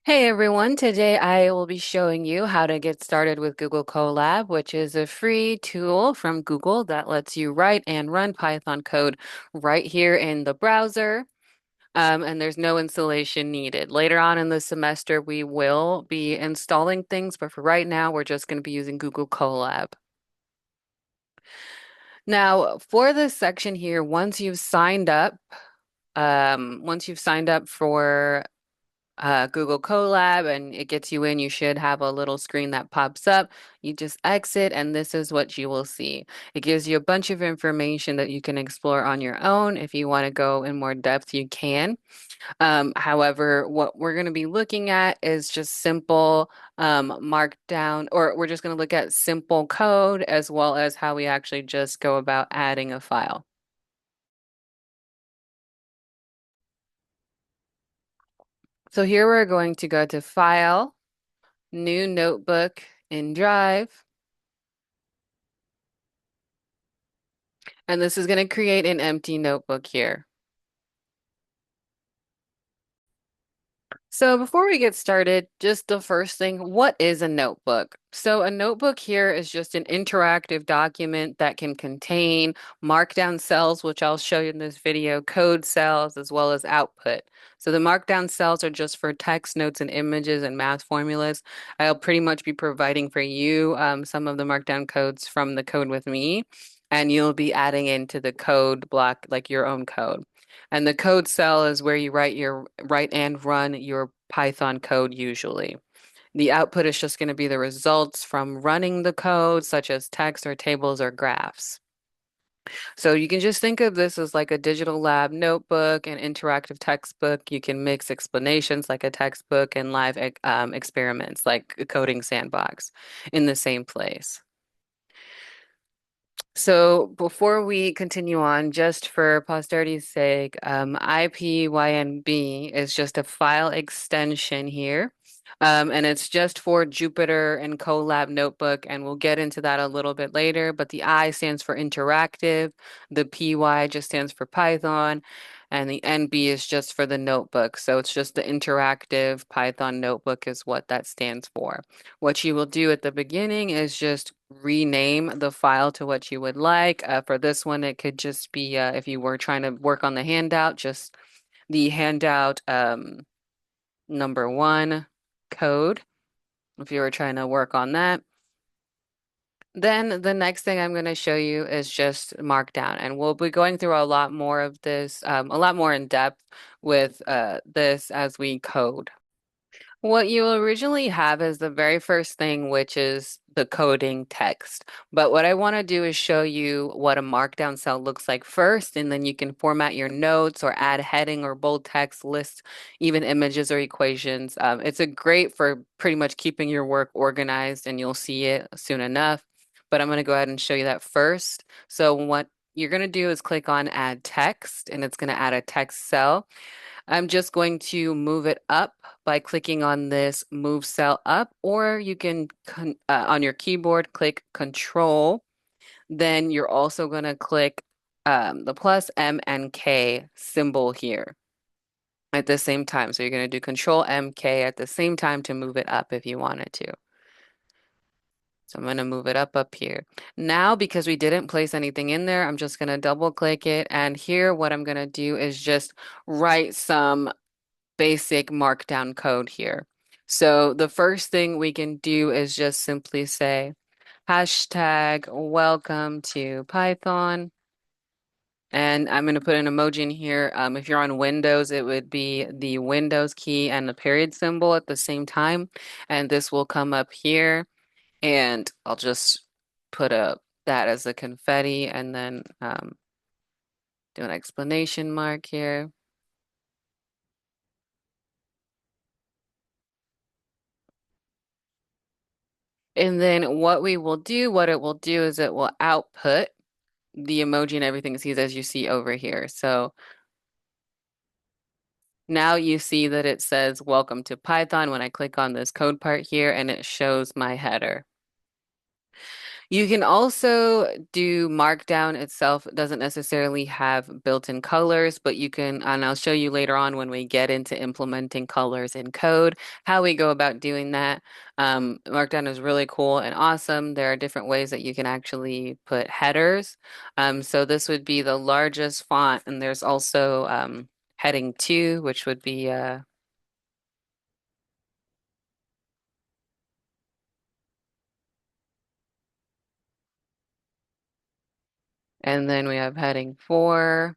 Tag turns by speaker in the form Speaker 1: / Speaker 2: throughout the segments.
Speaker 1: Hey everyone, today I will be showing you how to get started with Google Colab, which is a free tool from Google that lets you write and run Python code right here in the browser. And there's no installation needed. Later on in the semester, we will be installing things, but for right now, we're just going to be using Google Colab. Now, for this section here, once you've signed up for Google Colab and it gets you in, you should have a little screen that pops up. You just exit, and this is what you will see. It gives you a bunch of information that you can explore on your own. If you want to go in more depth, you can. However, what we're going to be looking at is just simple Markdown, or we're just going to look at simple code as well as how we actually just go about adding a file. So here we're going to go to File, New Notebook in Drive. And this is going to create an empty notebook here. So before we get started, just the first thing, what is a notebook? So a notebook here is just an interactive document that can contain markdown cells, which I'll show you in this video, code cells, as well as output. So the markdown cells are just for text, notes, and images and math formulas. I'll pretty much be providing for you some of the markdown codes from the code with me, and you'll be adding into the code block, like your own code. And the code cell is where you write and run your Python code usually. The output is just going to be the results from running the code, such as text or tables or graphs. So you can just think of this as like a digital lab notebook, an interactive textbook. You can mix explanations like a textbook and live experiments like a coding sandbox in the same place. So before we continue on, just for posterity's sake, IPYNB is just a file extension here. And it's just for Jupyter and Colab Notebook, and we'll get into that a little bit later. But the I stands for interactive, the PY just stands for Python, and the NB is just for the notebook. So it's just the interactive Python notebook is what that stands for. What you will do at the beginning is just rename the file to what you would like. For this one, it could just be if you were trying to work on the handout, just the handout number one code, if you were trying to work on that. Then the next thing I'm going to show you is just Markdown, and we'll be going through a lot more of this, a lot more in depth with this as we code. What you originally have is the very first thing, which is the coding text. But what I want to do is show you what a markdown cell looks like first, and then you can format your notes or add heading or bold text, list even images or equations. It's a great for pretty much keeping your work organized, and you'll see it soon enough. But I'm going to go ahead and show you that first. So what you're going to do is click on Add Text, and it's going to add a text cell. I'm just going to move it up by clicking on this move cell up, or you can on your keyboard click Control. Then you're also going to click the plus M and K symbol here at the same time. So you're going to do Control M K at the same time to move it up if you wanted to. So I'm going to move it up here. Now, because we didn't place anything in there, I'm just going to double click it. And here, what I'm going to do is just write some basic markdown code here. So the first thing we can do is just simply say hashtag welcome to Python. And I'm going to put an emoji in here. If you're on Windows, it would be the Windows key and the period symbol at the same time. And this will come up here. And I'll just put that as a confetti and then do an exclamation mark here. And then what it will do is it will output the emoji and everything it sees as you see over here. So now you see that it says welcome to Python when I click on this code part here and it shows my header. You can also do Markdown itself. It doesn't necessarily have built-in colors, but you can, and I'll show you later on when we get into implementing colors in code, how we go about doing that. Markdown is really cool and awesome. There are different ways that you can actually put headers. So this would be the largest font, and there's also heading 2, which would be and then we have heading 4,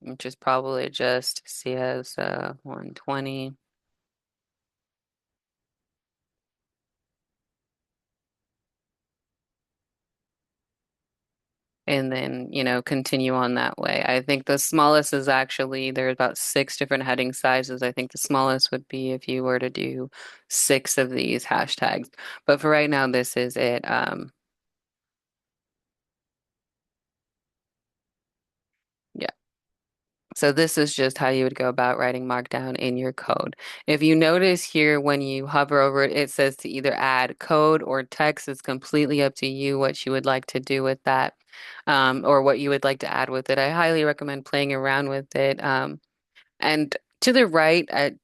Speaker 1: which is probably just CS 120. And then, continue on that way. I think the smallest is actually, there's about 6 different heading sizes. I think the smallest would be if you were to do 6 of these hashtags. But for right now, this is it. Yeah. So this is just how you would go about writing Markdown in your code. If you notice here, when you hover over it, it says to either add code or text. It's completely up to you what you would like to do with that, or what you would like to add with it. I highly recommend playing around with it. And to the right,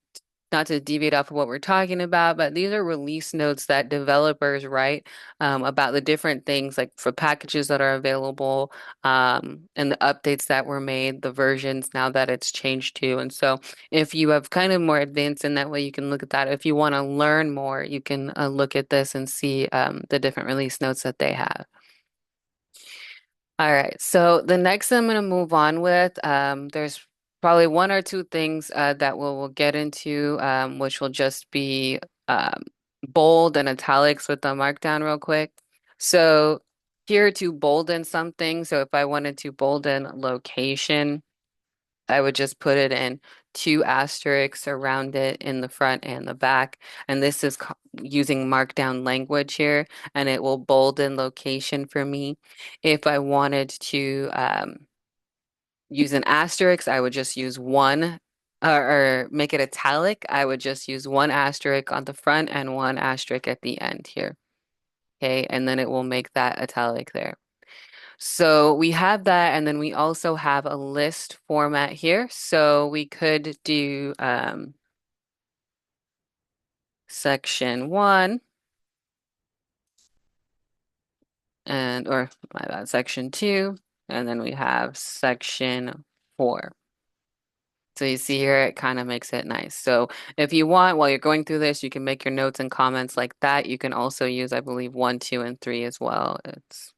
Speaker 1: not to deviate off of what we're talking about, but these are release notes that developers write about the different things, like for packages that are available, and the updates that were made, the versions now that it's changed to. And so if you have kind of more advanced in that way, you can look at that. If you want to learn more, you can look at this and see the different release notes that they have. All right, so the next I'm going to move on with, there's probably one or two things that we'll get into, which will just be um, bold and italics with the markdown real quick. So here to bolden something, so if I wanted to bolden location, I would just put it in 2 asterisks around it in the front and the back. And this is using Markdown language here, and it will bolden location for me. If I wanted to use an asterisk, I would just use one, or make it italic. I would just use 1 asterisk on the front and 1 asterisk at the end here. Okay, and then it will make that italic there. So we have that, and then we also have a list format here. So we could do section 1 or my bad, section 2, and then we have section 4. So you see here, it kind of makes it nice. So if you want, while you're going through this, you can make your notes and comments like that. You can also use, I believe, 1, 2, and 3 as well. It's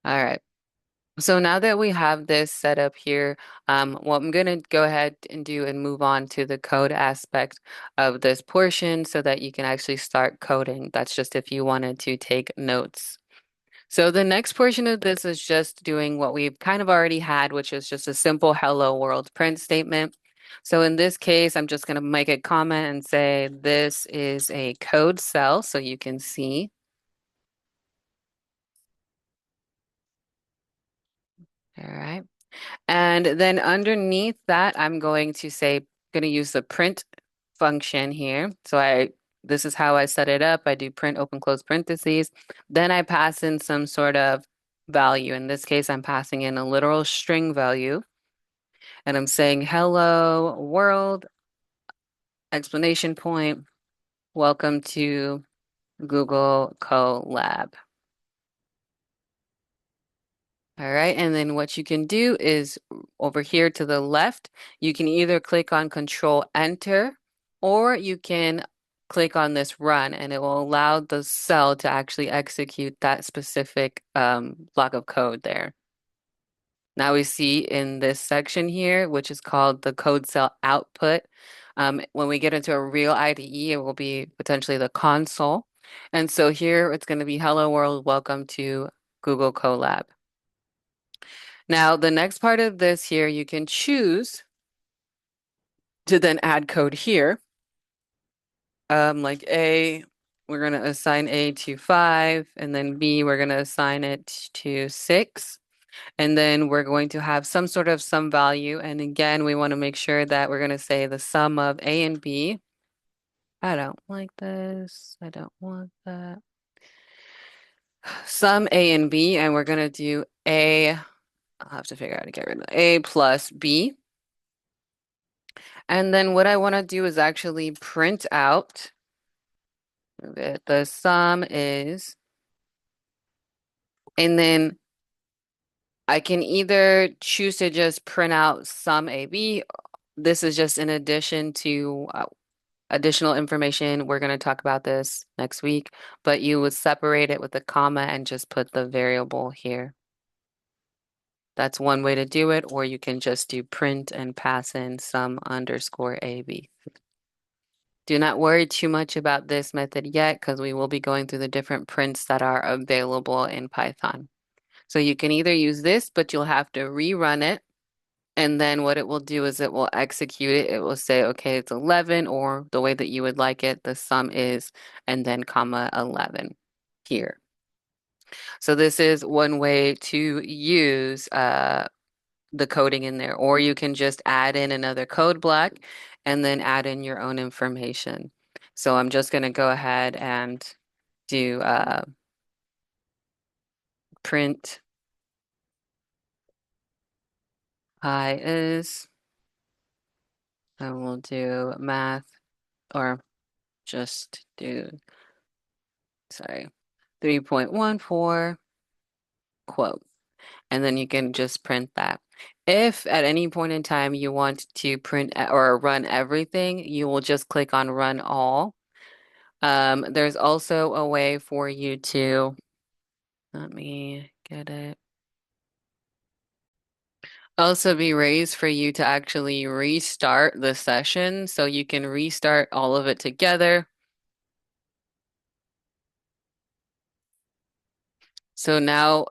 Speaker 1: all right. So now that we have this set up here, what I'm going to go ahead and do and move on to the code aspect of this portion so that you can actually start coding. That's just if you wanted to take notes. So the next portion of this is just doing what we've kind of already had, which is just a simple hello world print statement. So in this case, I'm just going to make a comment and say this is a code cell so you can see. All right. And then underneath that, I'm going to use the print function here. So this is how I set it up. I do print open close parentheses. Then I pass in some sort of value. In this case, I'm passing in a literal string value. And I'm saying, hello world, explanation point, welcome to Google Colab. All right, and then what you can do is over here to the left, you can either click on Control Enter, or you can click on this Run, and it will allow the cell to actually execute that specific block of code there. Now we see in this section here, which is called the code cell output. When we get into a real IDE, it will be potentially the console. And so here it's going to be Hello World, welcome to Google Colab. Now, the next part of this here, you can choose to then add code here, like A we're going to assign A to 5, and then B, we're going to assign it to 6. And then we're going to have some sort of sum value. And again, we want to make sure that we're going to say the sum of A and B. I don't like this. I don't want that. Sum A and B, and we're going to do A. I'll have to figure out how to get rid of A plus B. And then what I want to do is actually print out the sum is, and then I can either choose to just print out sum AB. This is just in addition to additional information. We're going to talk about this next week, but you would separate it with a comma and just put the variable here. That's one way to do it, or you can just do print and pass in sum underscore AB. Do not worry too much about this method yet because we will be going through the different prints that are available in Python. So you can either use this, but you'll have to rerun it. And then what it will do is it will execute it. It will say, okay, it's 11, or the way that you would like it, the sum is, and then comma 11 here. So this is one way to use the coding in there, or you can just add in another code block and then add in your own information. So I'm just going to go ahead and do print I is, and we'll do math, or just do, sorry, 3.14 quote, and then you can just print that. If at any point in time you want to print or run everything, you will just click on run all. There's also a way for you to, let me get it. Also be raised for you to actually restart the session so you can restart all of it together. So now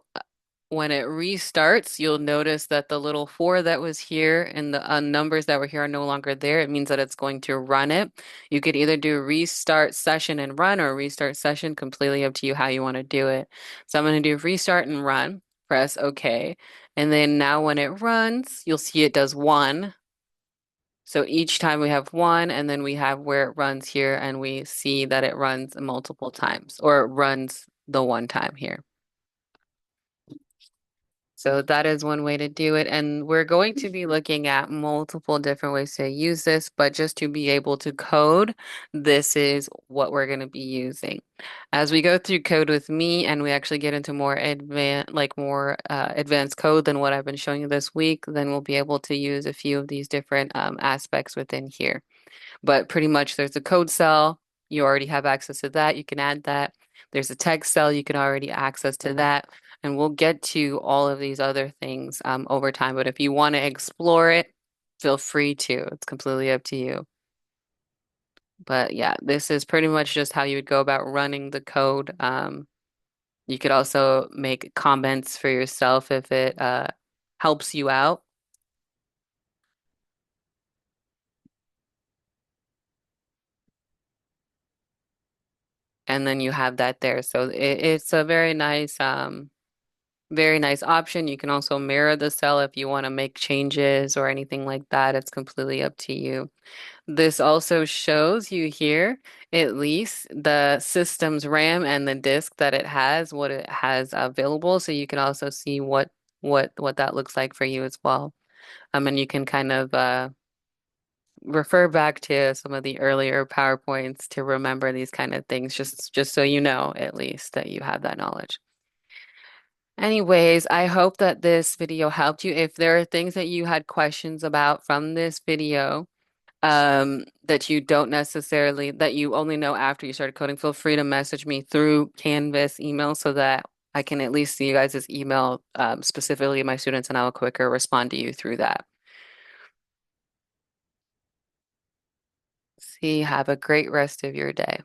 Speaker 1: when it restarts, you'll notice that the little 4 that was here and the numbers that were here are no longer there. It means that it's going to run it. You could either do restart session and run, or restart session, completely up to you how you want to do it. So I'm going to do restart and run, press OK. And then now when it runs, you'll see it does 1. So each time we have 1, and then we have where it runs here, and we see that it runs multiple times, or it runs the one time here. So that is one way to do it. And we're going to be looking at multiple different ways to use this, but just to be able to code, this is what we're going to be using. As we go through code with me and we actually get into more advanced code than what I've been showing you this week, then we'll be able to use a few of these different aspects within here. But pretty much there's a code cell. You already have access to that. You can add that. There's a text cell. You can already access to that. And we'll get to all of these other things over time. But if you want to explore it, feel free to. It's completely up to you. But yeah, this is pretty much just how you would go about running the code. You could also make comments for yourself if it helps you out. And then you have that there. So it's a very nice option. You can also mirror the cell if you want to make changes or anything like that. It's completely up to you. This also shows you here at least the system's RAM and the disk that it has, what it has available. So you can also see what that looks like for you as well. And you can kind of refer back to some of the earlier PowerPoints to remember these kind of things, just so you know at least that you have that knowledge. Anyways, I hope that this video helped you. If there are things that you had questions about from this video, that you don't necessarily, that you only know after you started coding, feel free to message me through Canvas email so that I can at least see you guys' email, specifically my students, and I will quicker respond to you through that. See, have a great rest of your day.